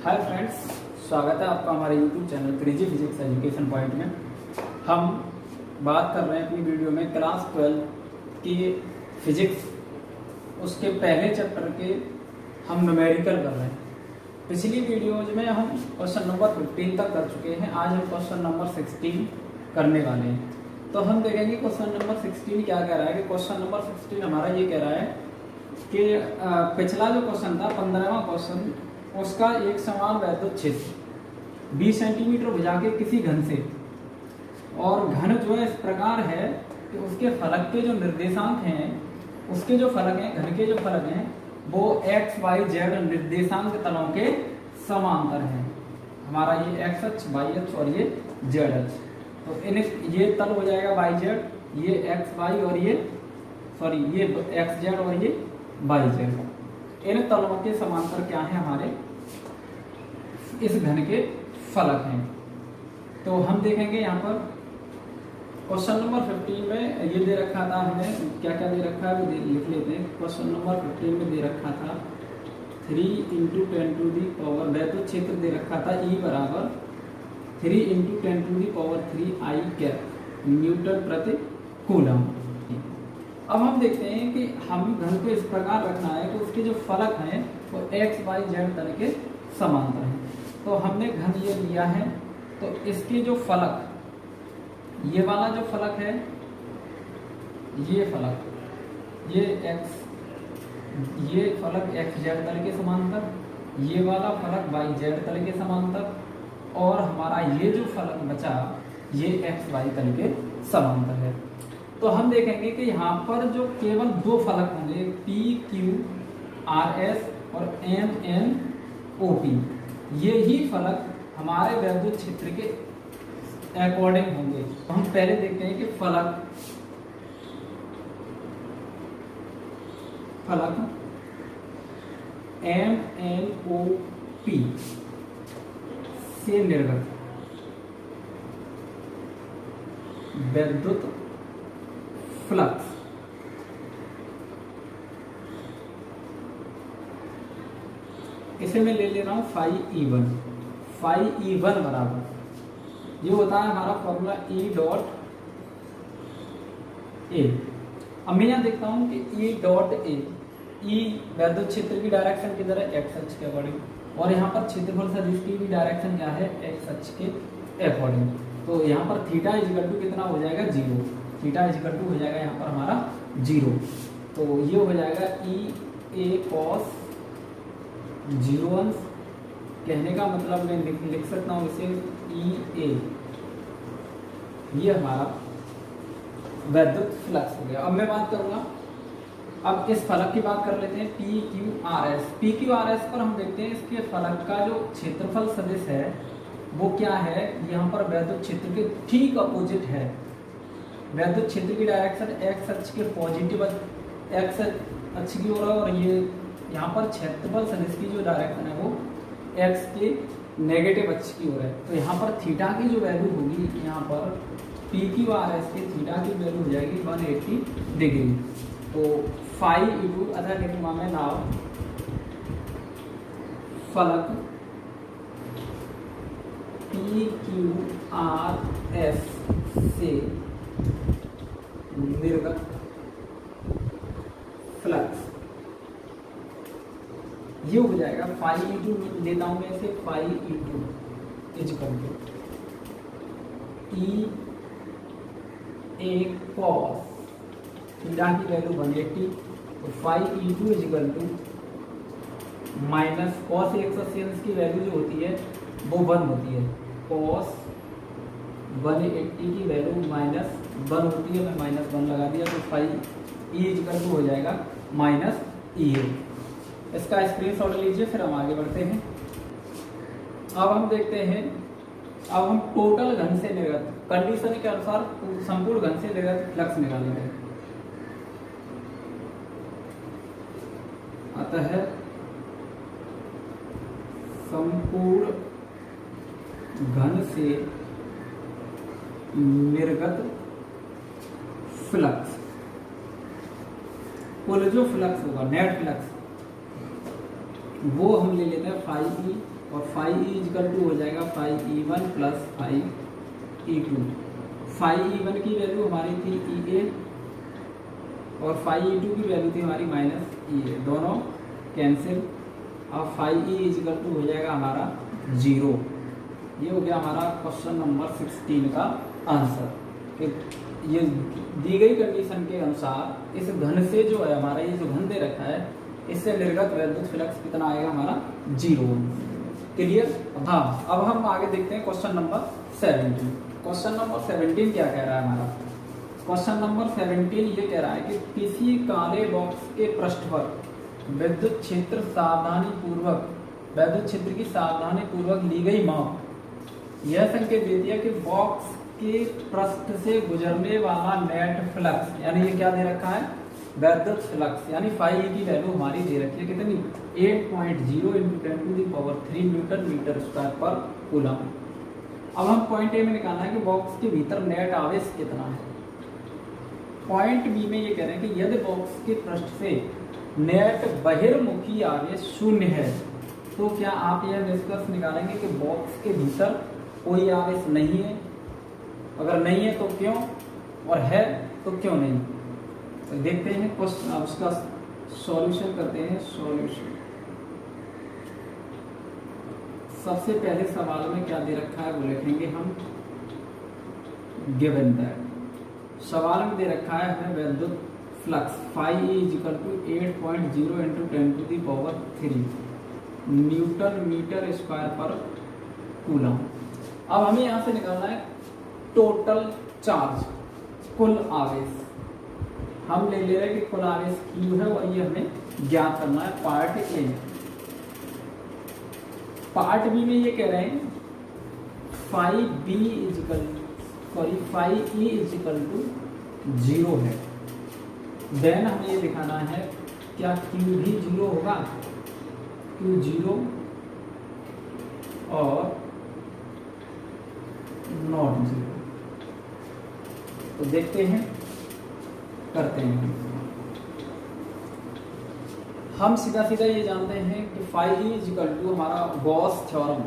Hi friends, स्वागत है आपका हमारे YouTube channel 3G physics education point में। हम बात कर रहे हैं अपनी वीडियो में क्लास 12 की फिजिक्स, उसके पहले चैप्टर के हम न्यूमेरिकल कर रहे हैं। पिछली वीडियोज में हम क्वेश्चन नंबर 15 तक कर चुके हैं। आज हम क्वेश्चन नंबर 16 करने वाले हैं। तो हम देखेंगे क्वेश्चन नंबर 16 क्या कह रहा है। कि क्वेश्चन नंबर 16 हमारा ये कह रहा है कि पिछला जो क्वेश्चन था 15वां क्वेश्चन, उसका एक समान वैद्युत क्षेत्र 20 सेंटीमीटर भुजा के किसी घन से, और घन जो है इस प्रकार है कि उसके फलक के जो निर्देशांक हैं, उसके जो फलक हैं, घन के जो फलक हैं वो x, y, z निर्देशांक तलों के समांतर हैं। हमारा ये x अक्ष, y अक्ष और ये z अक्ष। तो इन ये तल हो जाएगा y z, ये x y और ये x z और ये y z। इन तलों के समांतर क्या है, हमारे इस घन के फलक हैं। तो हम देखेंगे यहाँ पर क्वेश्चन नंबर 15 में ये दे रखा था, हमें क्या क्या दे रखा है वो लिख लेते हैं। क्वेश्चन नंबर 15 में दे रखा था 3 × 10⁻⁴ वैद्युत क्षेत्र दे रखा था E बराबर 3 × 10⁻³ I न्यूटन प्रति कूलम। अब हम देखते हैं कि हम घन को इस प्रकार रखना है कि उसके जो फलक हैं वो x, y, z तल के समांतर हैं। तो हमने घन ये लिया है, तो इसके जो फलक, ये वाला जो फलक है, ये फलक, ये फलक x, z तल के समांतर, ये वाला फलक y, z तल के समांतर, और हमारा ये जो फलक बचा ये x, y तल के समांतर है। तो हम देखेंगे कि यहाँ पर जो केवल दो फलक होंगे, P, Q, R, S और M, N, O, P, ये ही फलक हमारे वैद्युत क्षेत्र के अकॉर्डिंग होंगे। तो हम पहले देखते हैं कि फलक M, N, O, P से निर्गत वैद्युत फ्लक्स इसे मैं ले ले रहा हूं φE1। φE1 बराबर ये होता है हमारा फॉर्मूला E डॉट ए। अब मैं यहां देखता हूं कि E डॉट ए, E वैद्युत क्षेत्र की डायरेक्शन किधर है, एक्स अक्ष के अकॉर्डिंग, और यहाँ पर क्षेत्रफल सदिश की भी डायरेक्शन क्या है, एक्स अक्ष के अकॉर्डिंग। तो यहाँ पर थीटा इक्वल टू कितना हो जाएगा, 0। थीटा इक्वल टू हो जाएगा यहाँ पर हमारा 0। तो ये हो जाएगा E A cos 0 कहने का मतलब मैं लिख सकता हूँ इसे E A, ये हमारा वैद्युत फ्लक्स हो गया। अब मैं बात करूँगा, अब इस फलक की बात कर लेते हैं P Q R S। P Q R S पर हम देखते हैं इसके फलक का जो क्षेत्रफल सदिश है वो क्या है, यहाँ पर वैद्युत क्षेत्र के ठीक अपोजिट है। वैद्युत क्षेत्र की डायरेक्शन एक्स अक्ष के पॉजिटिव एक्स अक्ष की ओर है, और ये यहाँ पर क्षेत्रफल सदिश की जो डायरेक्शन है वो एक्स के नेगेटिव अक्ष की ओर है। तो यहाँ पर थीटा की जो वैल्यू होगी, यहाँ पर पी क्यू आर एस की थीटा की वैल्यू हो जाएगी 180 डिग्री। तो φ अतः लिखूंगा मैं नाउ फलक पी क्यू आर एस से निर्गत फ्लक्स ये हो जाएगा φE2, लेता हूं मैं इसे φE2 equal to E A cos theta की वैल्यू 180, तो φE2 equal to minus cos x की वैल्यू जो होती है वो 1 होती है, cos 180 की वैल्यू माइनस 1 होती है, मैं -1 लगा दिया, तो φE इक्वल टू हो जाएगा -EA। इसका स्क्रीनशॉट लीजिए, फिर हम आगे बढ़ते हैं। अब हम देखते हैं, अब हम टोटल घन से निर्गत कंडीशन के अनुसार संपूर्ण घन से निर्गत फ्लक्स निकालेंगे। अतः संपूर्ण घन से निर्गत फ्लक्स, कुल जो फ्लक्स होगा, नेट फ्लक्स, वो हम ले लेते हैं फाई ई और फाई ई इजकल टू हो जाएगा phi E one plus phi E two. Phi E one की वैल्यू हमारी थी ई ए और फाई ई टू की वैल्यू थी हमारी माइनस ई ए, दोनों कैंसिल। अब फाई ई इजकल टू हो जाएगा हमारा 0। ये हो गया हमारा क्वेश्चन नंबर 16 का आंसर कि ये दी गई कंडीशन के अनुसार इस घन से जो है हमारा ये जो घन दे रखा है इससे निर्गत वैद्युत फ्लक्स कितना आएगा हमारा 0। क्लियर। हाँ, अब हम आगे देखते हैं क्वेश्चन नंबर 17। क्वेश्चन नंबर 17 क्या कह रहा है हमारा? क्वेश्चन नंबर 17 ये कह रहा है कि किसी काले बॉक्स के पृष्ठ पर विद्युत क्षेत्र की सावधानी पूर्वक ली गई माप यह संकेत देती है कि बॉक्स के पृष्ठ से गुजरने वाला नेट फ्लक्स, यानी ये क्या दे रखा है? वैद्युत फ्लक्स, यानी फाई की वैल्यू हमारी दे रखी है कितनी? 8.0 × 10⁻³ न्यूटन मीटर स्क्वायर पर कूलम। अब हम पॉइंट ए में निकालना है कि बॉक्स के भीतर नेट आवेश कितना है। पॉइंट बी में ये कह रहे हैं कि यदि बॉक्स के पृष्ठ से नेट बहिर्मुखी आवेश 0 है तो क्या आप यह निष्कर्ष निकालेंगे कि बॉक्स के भीतर कोई आवेश नहीं है? अगर नहीं है तो क्यों, और है तो क्यों नहीं? तो देखते हैं क्वेश्चन, उसका सॉल्यूशन करते हैं। सॉल्यूशन सबसे पहले सवाल में क्या दे रखा है वो लिखेंगे हम। गिवन दैट सवाल में दे रखा है हमें वैद्युत flux phi equal to 8.0 × 10⁻³ newton metre square पर कूलम। अब हमें यहाँ से निकालना है टोटल चार्ज, कुल आवेश। हम ले रहे हैं कि कुल आवेश Q है और ये हमें ज्ञात करना है पार्ट ए। पार्ट बी में ये कह रहे हैं फाई ई इजकल टू 0 है। देन हमें ये दिखाना है क्या Q भी 0 होगा? Q 0 और नॉट 0। तो देखते हैं, करते हैं। हम सीधा सीधा ये जानते हैं कि फाई ई इजकल टू हमारा Gauss theorem,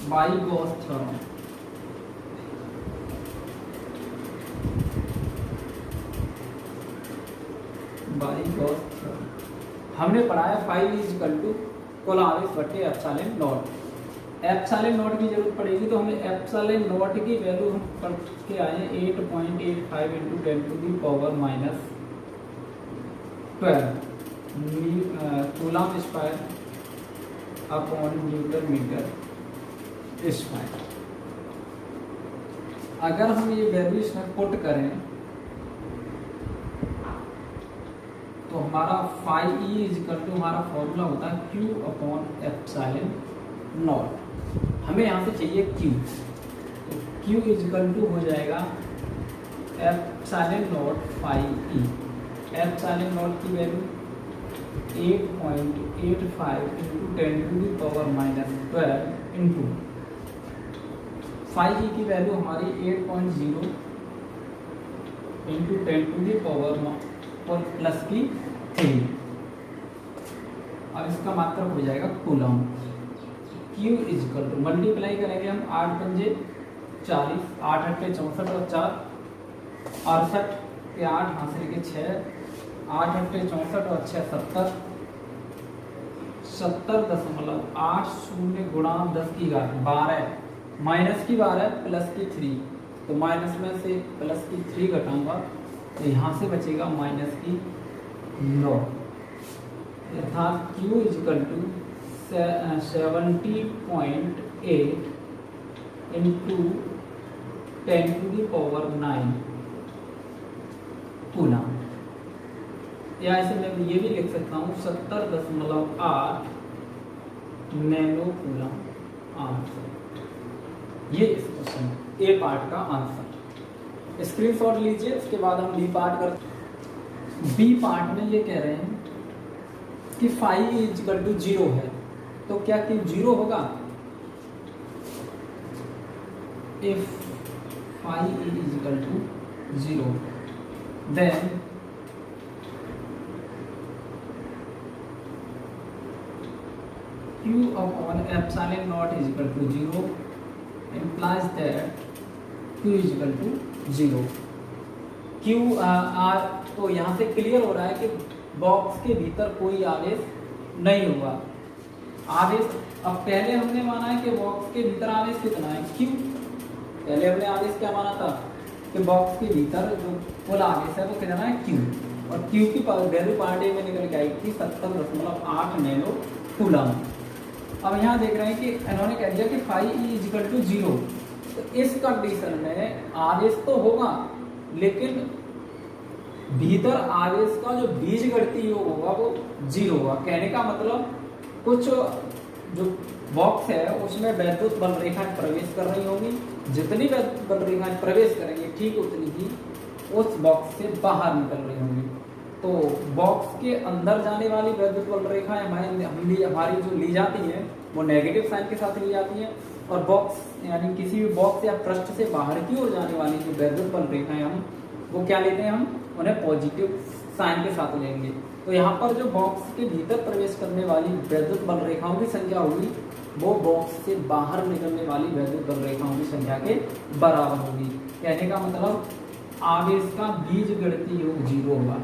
by Gauss theorem. By Gauss theorem हमने पढ़ा है फाई ई इजकल टू कुल आवेश बटे एप्सिलॉन नॉट। एप्सिलॉन नॉट की जरूरत पड़ेगी तो हमें एप्सिलॉन नॉट की वैल्यू हम पढ़ के आए 8.85 × 10⁻12 coulomb square upon newton metre square. अगर हम ये वैल्यू इसमें पुट करें तो हमारा फाई ई इजकल टू हमारा फॉर्मूला होता है Q/एप्सिलॉन नॉट। हमें यहाँ से चाहिए Q, तो Q इजकल टू हो जाएगा epsilon nought phi E. Epsilon nought की वैल्यू 8.85 × 10⁻12 इंटू फाई ई की वैल्यू हमारी 8.0 × 10⁻3। अब इसका मात्रक हो जाएगा coulomb. Q equal to multiply करेंगे हम 8 पंजे 40, 8 अट्ठे 64 और 4 68 के 8 हासिल के 6, 8 अट्ठे 64 और 6 70, 70.80 गुणा 10 की घात 12, माइनस की 12 प्लस की 3, तो माइनस में से प्लस की 3 घटाऊंगा तो यहाँ से बचेगा माइनस की 9, अर्थात Q इजकल टू 70.8 × 10⁻9 कूलम। या ऐसे मैं ये भी लिख सकता हूँ 70.8 नैनो कूलम आंसर। ये इस क्वेश्चन ए पार्ट का आंसर। स्क्रीनशॉट लीजिए, उसके बाद हम बी पार्ट करते। बी पार्ट में ये कह रहे हैं कि फाई इजकल टू 0 है, तो क्या Q 0 होगा? If phi equal to 0 then Q Q upon epsilon naught is equal to 0 implies that Q is equal to 0। Q तो यहाँ से क्लियर हो रहा है कि बॉक्स के भीतर कोई आवेश नहीं हुआ। आवेश अब पहले हमने माना है कि बॉक्स के भीतर आवेश कितना है, Q। पहले हमने आवेश क्या माना था कि बॉक्स के भीतर जो कुल आवेश है वो कितना है, Q। और Q की वैल्यू पार्ट ए में निकल के आई थी 70.8 नैनो कूलम। अब यहाँ देख रहे हैं कि इन्होंने कह दिया कि फाई इज इक्वल टू 0। तो इस कंडीशन में आवेश तो होगा लेकिन भीतर आवेश का जो बीजगणितीय योग होगा वो 0 होगा। कहने का मतलब कुछ जो बॉक्स है उसमें वैद्युत बल रेखाएं प्रवेश कर रही होंगी, जितनी वैद्युत बल रेखाएं प्रवेश करेंगे ठीक उतनी ही उस बॉक्स से बाहर निकल रही होंगी। तो बॉक्स के अंदर जाने वाली वैद्युत बल रेखाएं हमारी जो ली जाती है वो नेगेटिव साइन के साथ ली जाती है, और बॉक्स यानी किसी भी बॉक्स या पृष्ठ से बाहर की ओर जाने वाली जो वैद्युत बल रेखाएं हम वो क्या लेते हैं, हम उन्हें पॉजिटिव साइन के साथ लेंगे। तो यहाँ पर जो बॉक्स के भीतर प्रवेश करने वाली वैद्युत बल रेखाओं की संख्या होगी वो बॉक्स से बाहर निकलने वाली वैद्युत बल रेखाओं की संख्या के बराबर होगी। कहने का मतलब आवेश का बीजगणितीय योग 0 होगा।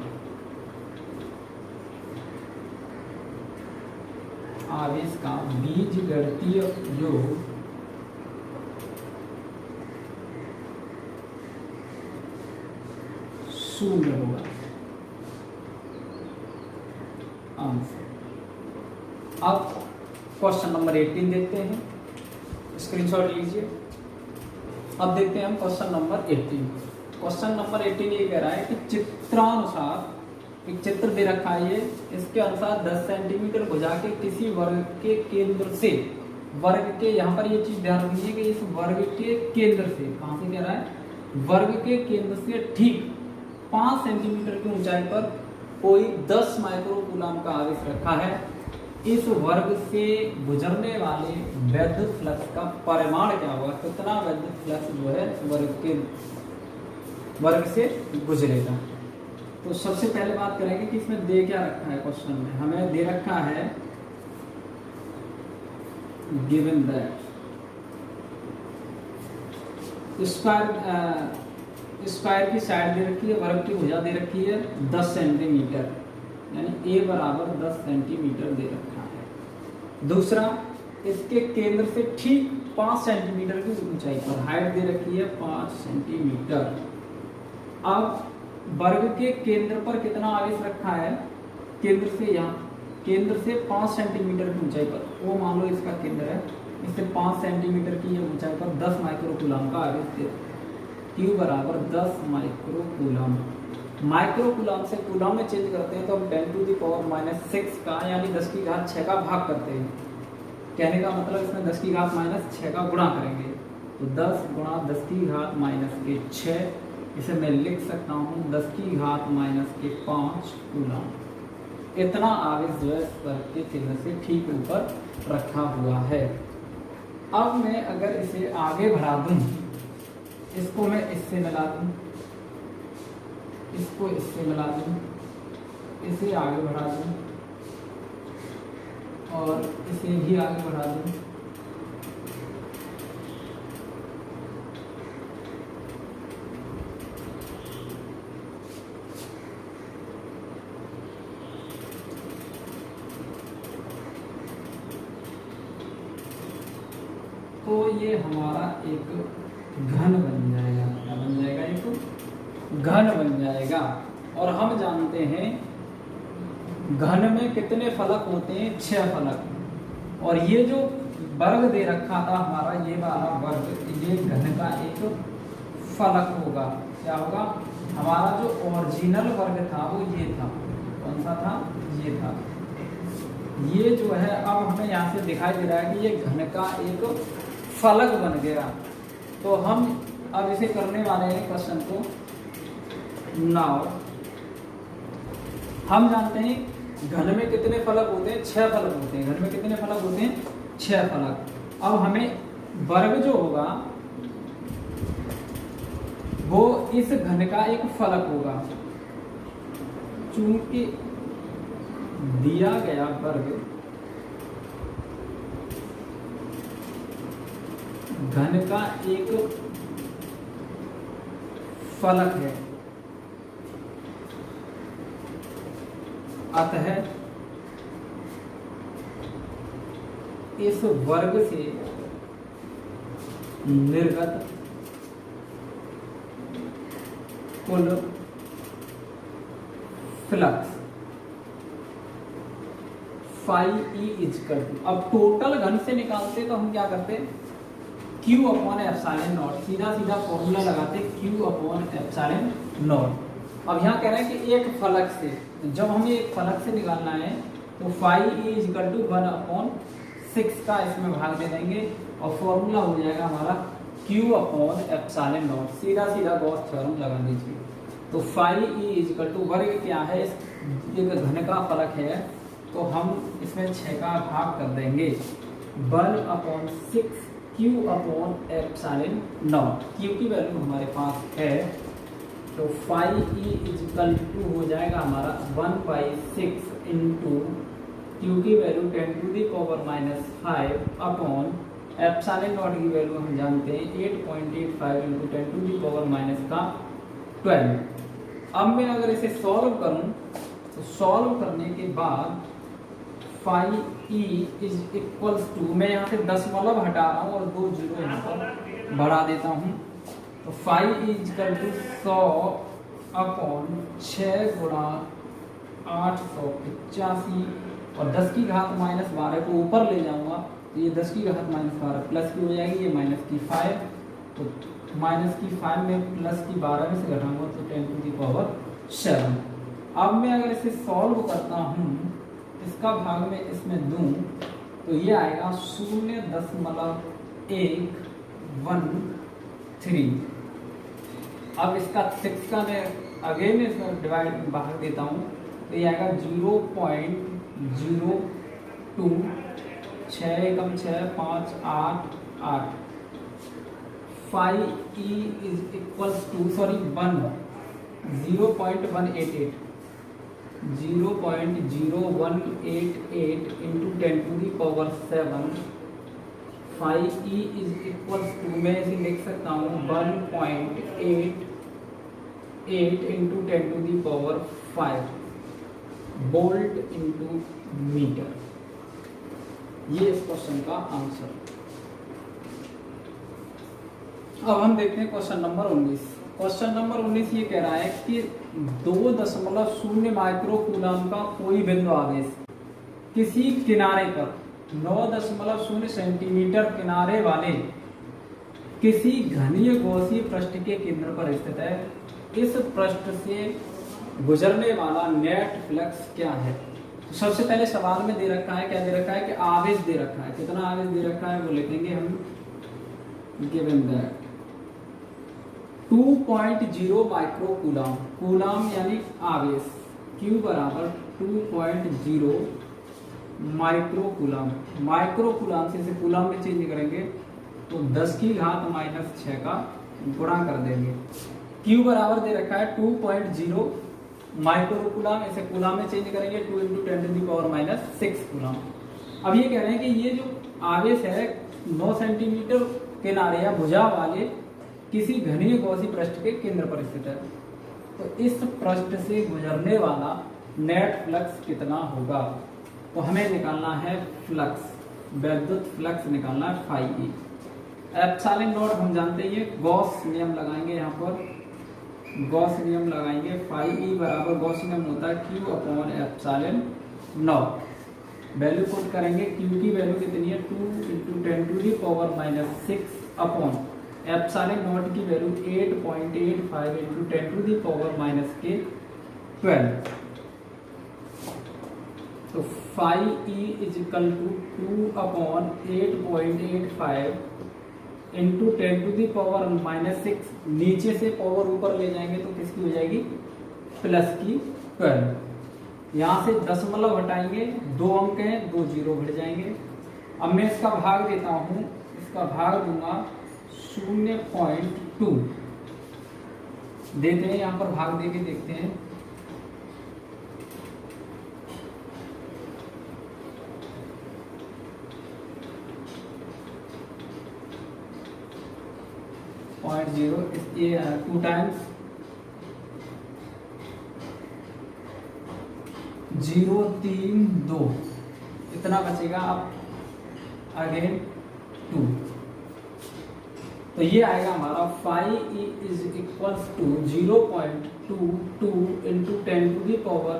आवेश का बीजगणितीय योग 0 होगा। अब क्वेश्चन नंबर 18 देखते हैं, स्क्रीनशॉट लीजिए। अब देखते हैं हम क्वेश्चन नंबर 18। क्वेश्चन नंबर 18 ये कह रहा है कि चित्रानुसार एक चित्र दे रखा है ये, इसके अनुसार 10 सेंटीमीटर भुजा के किसी वर्ग के केंद्र से, वर्ग के यहाँ पर ये चीज ध्यान रखिए कि इस वर्ग के केंद्र से, कहां से कह रहा है, वर्ग के केंद्र से ठीक 5 सेंटीमीटर की ऊंचाई पर कोई 10 माइक्रो कूलम का आवेश रखा है। इस वर्ग से गुजरने वाले वैद्युत फ्लक्स का परिमाण क्या होगा, कितना वैद्युत फ्लक्स जो है वर्ग से गुजरेगा। तो सबसे पहले बात करेंगे कि इसमें दे क्या रखा है। क्वेश्चन में हमें दे रखा है गिवन दैट स्क्वायर की साइड दे रखी है, वर्ग की भुजा दे रखी है 10 सेंटीमीटर, यानी a बराबर 10 सेंटीमीटर दे रखा है। दूसरा, इसके केंद्र से ठीक 5 सेंटीमीटर की ऊंचाई पर हाइट दे रखी है 5 सेंटीमीटर। अब वर्ग के केंद्र पर कितना आवेश रखा है, केंद्र से यहाँ, केंद्र से 5 सेंटीमीटर की ऊंचाई पर, वो मान लो इसका केंद्र है, इससे 5 सेंटीमीटर की ऊंचाई पर 10 माइक्रो कूलम का आवेश दे, Q बराबर 10 माइक्रो कूलम। माइक्रो कूलम से कूलम में चेंज करते हैं तो हम 10⁻⁻6 का यानी 10 की घात 6 का भाग करते हैं। कहने का मतलब इसमें 10 की घात -6 का गुणा करेंगे, तो 10 गुणा 10 की घात -6, इसे मैं लिख सकता हूँ 10 की घात -5 कूलम। इतना आवेश जो है वर्ग के केंद्र से ठीक ऊपर रखा हुआ है। अब मैं अगर इसे आगे बढ़ा दूं, इसको मैं इससे मिला दूं, इसको इससे मिला दूं, इसे आगे बढ़ा दूं और इसे भी आगे बढ़ा दूं, तो ये हमारा एक घन बन जाएगा। क्या बन जाएगा, एक घन बन जाएगा। और हम जानते हैं घन में कितने फलक होते हैं, 6 फलक। और ये जो वर्ग दे रखा था हमारा, ये वाला वर्ग, ये घन का एक फलक होगा। क्या होगा, हमारा जो ओरिजिनल वर्ग था वो ये था, कौन सा था, ये था। ये जो है अब हमें यहाँ से दिखाई दे रहा है कि ये घन का एक फलक बन गया। तो हम अब इसे करने वाले हैं क्वेश्चन को। नाउ हम जानते हैं घन में कितने फलक होते हैं, 6 फलक होते हैं। घन में कितने फलक होते हैं, 6 फलक। अब हमें वर्ग जो होगा वो इस घन का एक फलक होगा। चूंकि दिया गया वर्ग घन का एक फलक है, अतः इस वर्ग से निर्गत कुल flux phi E equal to, अब टोटल घन से निकालते तो हम क्या करते, Q अपॉन एप्सिलॉन नॉट, सीधा सीधा फॉर्मूला लगाते Q अपॉन एप्सिलॉन नॉट। अब यहाँ कह रहे हैं कि एक फलक से, जब हमें एक फलक से निकालना है तो फाई ई इजकल टू 1/6 का इसमें भाग दे देंगे और फॉर्मूला हो जाएगा हमारा Q अपॉन एप्सिलॉन नॉट, सीधा सीधा गॉस थ्योरम लगा दीजिए। तो फाई ई इजकल टू वर्ग क्या है, एक घन का फलक है तो हम इसमें 6 का भाग कर देंगे 1/6 Q upon epsilon not. Q की वैल्यू हमारे पास है तो फाई ई इजकल टू हो जाएगा हमारा 1/6 इंटू Q की वैल्यू 10⁻⁵ अपॉन एप्सिलॉन नॉट की वैल्यू हम जानते हैं 8.85 इंटू 10⁻12। अब मैं अगर इसे सॉल्व करूं तो सॉल्व करने के बाद phi E is equals to, मैं यहाँ से दशमलव हटा रहा हूँ और 2 जीरो यहाँ पर बढ़ा देता हूँ, तो phi is equal to 100 upon 6 गुणा 885 और 10 की घात -12 को ऊपर ले जाऊंगा तो ये 10 की घात -12 प्लस की हो जाएगी, ये -5, तो -5 में +12 में से घटाऊंगा तो 10⁻7। अब मैं अगर इसे सॉल्व करता हूँ, इसका भाग में इसमें दूं तो ये आएगा 0.113। अब इसका 6 का मैं अगेन इसमें डिवाइड भाग देता हूँ तो ये आएगा 0.02, 6 एकम 6 5 8 8। Phi E is equals to 0.188 into 10⁻7। Phi E is equals to, मैं इसे लिख सकता हूँ 1.88 इंटू 10⁵ वोल्ट इंटू मीटर। ये इस क्वेश्चन का आंसर। अब हम देखते हैं क्वेश्चन नंबर 19। क्वेश्चन नंबर 19 ये कह रहा है कि 2.0 माइक्रो कूलम का कोई बिंदु आवेश किसी किनारे पर 9.0 सेंटीमीटर किनारे वाले किसी घनीय गॉसीय पृष्ठ के केंद्र पर स्थित है। इस पृष्ठ से गुजरने वाला नेट फ्लक्स क्या है। तो सबसे पहले सवाल में दे रखा है, क्या दे रखा है कि आवेश दे रखा है। कितना आवेश दे रखा है वो लिखेंगे हम, given that 2.0 micro coulomb, coulomb यानी आवेश, Q बराबर 2.0 माइक्रो कूलम। माइक्रो कूलम से इसे कूलम में चेंज करेंगे तो 10 की घात -6 का गुणा कर देंगे। Q बराबर दे रखा है 2.0 माइक्रो कूलम, इसे कूलम में चेंज करेंगे 2 इंटू 10⁻⁶ कूलम। अब ये कह रहे हैं कि ये जो आवेश है 9 सेंटीमीटर किनारे या भुजा वाले किसी घनीय गॉसीय पृष्ठ के केंद्र पर स्थित है। तो इस पृष्ठ से गुजरने वाला नेट फ्लक्स कितना होगा। तो हमें निकालना है फ्लक्स, वैद्युत फ्लक्स निकालना है फाई ई। एप्सिलॉन नॉट हम जानते हैं, गॉस नियम लगाएंगे, यहाँ पर गॉस नियम लगाएंगे। फाई ई बराबर गॉस नियम होता है Q upon epsilon nought. Value put करेंगे, Q की वैल्यू कितनी है 2 इंटू 10⁻⁶ अपॉन एप्सिलॉन नॉट की वैल्यू 8.85 इंटू 10⁻⁻12। तो phi E is equal to 2 upon 8.85 into 10⁻⁻6। नीचे से पावर ऊपर ले जाएंगे तो किसकी हो जाएगी, +12। यहाँ से दशमलव हटाएंगे, 2 अंक हैं, 2 जीरो घट जाएंगे। अब मैं इसका भाग देता हूँ, इसका भाग दूंगा 0.2 देते हैं, यहाँ पर भाग देके देखते हैं। 0 ये 2 टाइम्स 0 3 2 इतना बचेगा। अब अगेन 2, तो ये आएगा हमारा 5e is equals to 0.22 into 10 to the power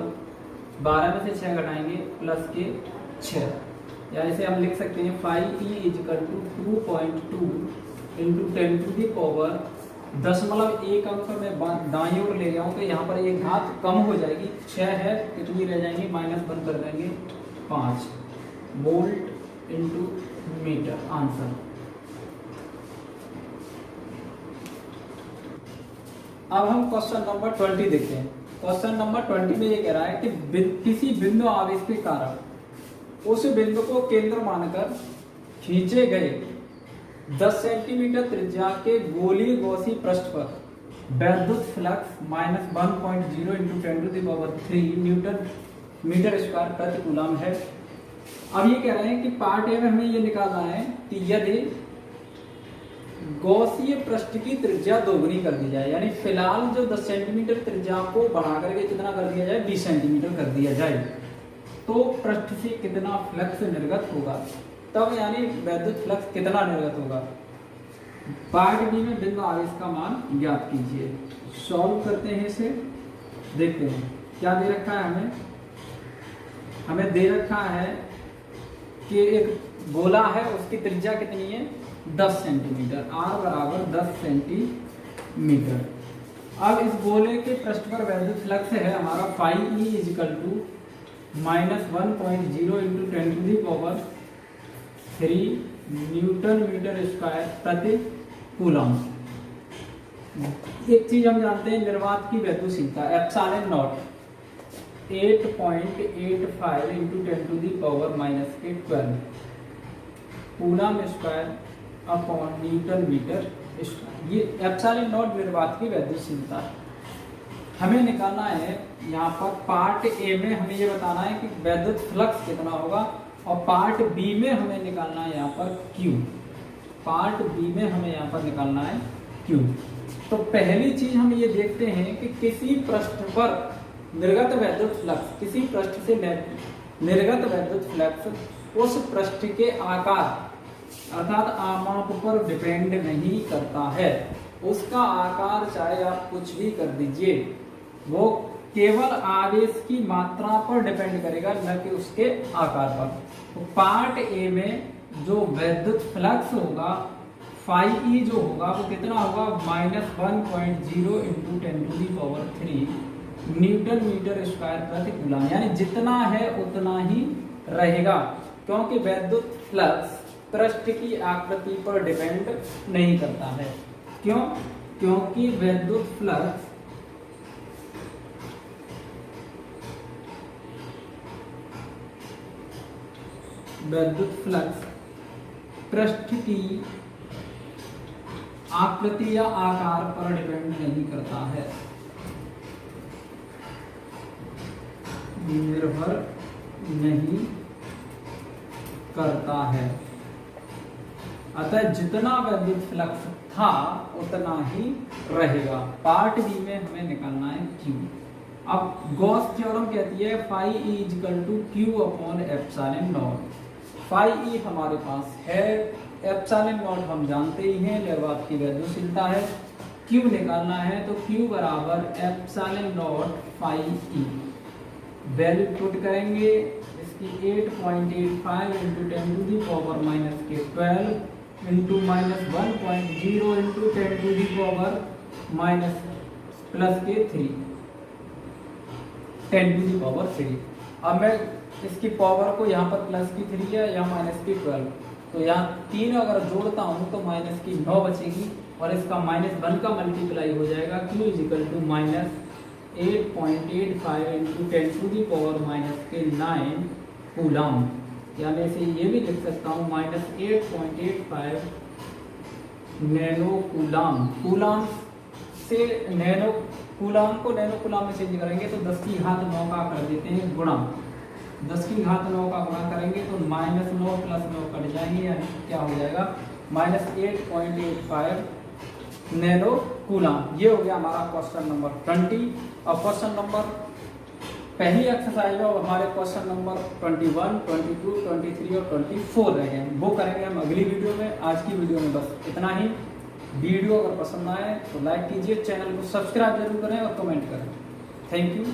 12 में से 6 घटाएंगे प्लस के 6, या इसे हम लिख सकते हैं 5e is equal to 2.2 into 10 to the power 1 अंक मैं दाईं ओर ले जाऊँ तो यहाँ पर एक घात कम हो जाएगी, 6 है कितनी रह जाएंगी -1 कर देंगे 5 वोल्ट इंटू मीटर आंसर। अब हम क्वेश्चन नंबर 20 देखते हैं। क्वेश्चन नंबर 20 में ये कह रहा है कि किसी बिंदु आवेश के कारण उस बिंदु को केंद्र मानकर खींचे गए 10 सेंटीमीटर त्रिज्या के गोलीय गॉसी पृष्ठ पर वैद्युत flux -1.0 into 10 to the power 3 newton metre square प्रति कूलम है। अब ये कह रहे हैं कि पार्ट ए में हमें ये निकालना है कि यदि गॉसीय पृष्ठ की त्रिज्या दोगुनी कर दी जाए, यानी फिलहाल जो 10 सेंटीमीटर त्रिज्या को बढ़ा करके कितना कर दिया जाए 20 सेंटीमीटर कर दिया जाए, तो पृष्ठ से कितना फ्लक्स निर्गत होगा, तब यानी वैद्युत फ्लक्स कितना निर्गत होगा। पार्ट बी में बिंदु आवेश का मान ज्ञात कीजिए। सॉल्व करते हैं इसे, देखते हैं क्या दे रखा है। हमें दे रखा है कि एक गोला है, उसकी त्रिज्या कितनी है 10 सेंटीमीटर, r बराबर 10 सेंटीमीटर। अब इस गोले के पृष्ठ पर वैद्युत फ्लक्स है हमारा 5e is equal to -1.0 into 10 to the power 3 newton metre square प्रति कूलम। एक चीज हम जानते हैं, निर्वात की वैद्युशीलता epsilon naught 8.85 into 10 to the power -12 coulomb square upon newton metre square. ये एप्सिलॉन नॉट निर्वात की वैद्युशीलता है। हमें निकालना है यहाँ पर पार्ट ए में हमें ये बताना है कि वैद्युत फ्लक्स कितना होगा, और पार्ट बी में हमें निकालना है यहाँ पर Q। पार्ट बी में हमें यहाँ पर निकालना है Q। तो पहली चीज हम ये देखते हैं कि किसी पृष्ठ पर निर्गत वैद्युत फ्लक्स, किसी पृष्ठ से निर्गत वैद्युत फ्लक्स उस पृष्ठ के आकार अर्थात आमाप पर डिपेंड नहीं करता है। उसका आकार चाहे आप कुछ भी कर दीजिए, वो केवल आवेश की मात्रा पर डिपेंड करेगा, न कि उसके आकार पर। तो पार्ट ए में जो वैद्युत फ्लक्स होगा 5e जो होगा वो कितना होगा -1.0 into 10 to the power 3 newton metre square प्रति कूलम, यानी जितना है उतना ही रहेगा, क्योंकि वैद्युत फ्लक्स पृष्ठ की आकृति पर डिपेंड नहीं करता है। क्यों? क्योंकि वैद्युत फ्लक्स पृष्ठ की आकृति या आकार पर डिपेंड नहीं करता है, निर्भर नहीं करता है। अतः जितना वैद्युत फ्लक्स था उतना ही रहेगा। पार्ट बी में हमें निकालना है Q। अब गॉस थ्योरम कहती है phi is equal to Q upon epsilon nought. phi हमारे पास है, एप्सिलॉन नॉट हम जानते ही हैं, निर्वात की वैद्युशीलता है। Q निकालना है तो Q बराबर epsilon nought phi e। Value put करेंगे इसकी 8.85 into 10 to the power -12 into -1.0 into 10 to the power +3 10 to the power 3। अब मैं इसकी पावर को यहाँ पर +3 है, यहाँ -12, तो यहाँ 3 अगर जोड़ता हूँ तो -9 बचेगी, और इसका -1 का मल्टीप्लाई हो जाएगा। Q is equal to -8.85 into 10 to the power -9 coulomb, या मैं इसे ये भी लिख सकता हूँ -8.85 नैनो कूलम। कूलम से नैनो कूलम को नैनो कूलम में चेंज करेंगे तो 10 की घात 9 का कर देते हैं गुणा। 10 की घात 9 का गुणा करेंगे तो -9 + 9 कट जाएंगे, यानी क्या हो जाएगा -8.85 नैनो कूलाम। ये हो गया हमारा क्वेश्चन नंबर 20। और क्वेश्चन नंबर पहली एक्सरसाइज में हमारे क्वेश्चन नंबर 21, 22, 23 और 24 रह गए, वो करेंगे हम अगली वीडियो में। आज की वीडियो में बस इतना ही। वीडियो अगर पसंद आए तो लाइक कीजिए, चैनल को सब्सक्राइब जरूर करें और कमेंट करें। Thank you.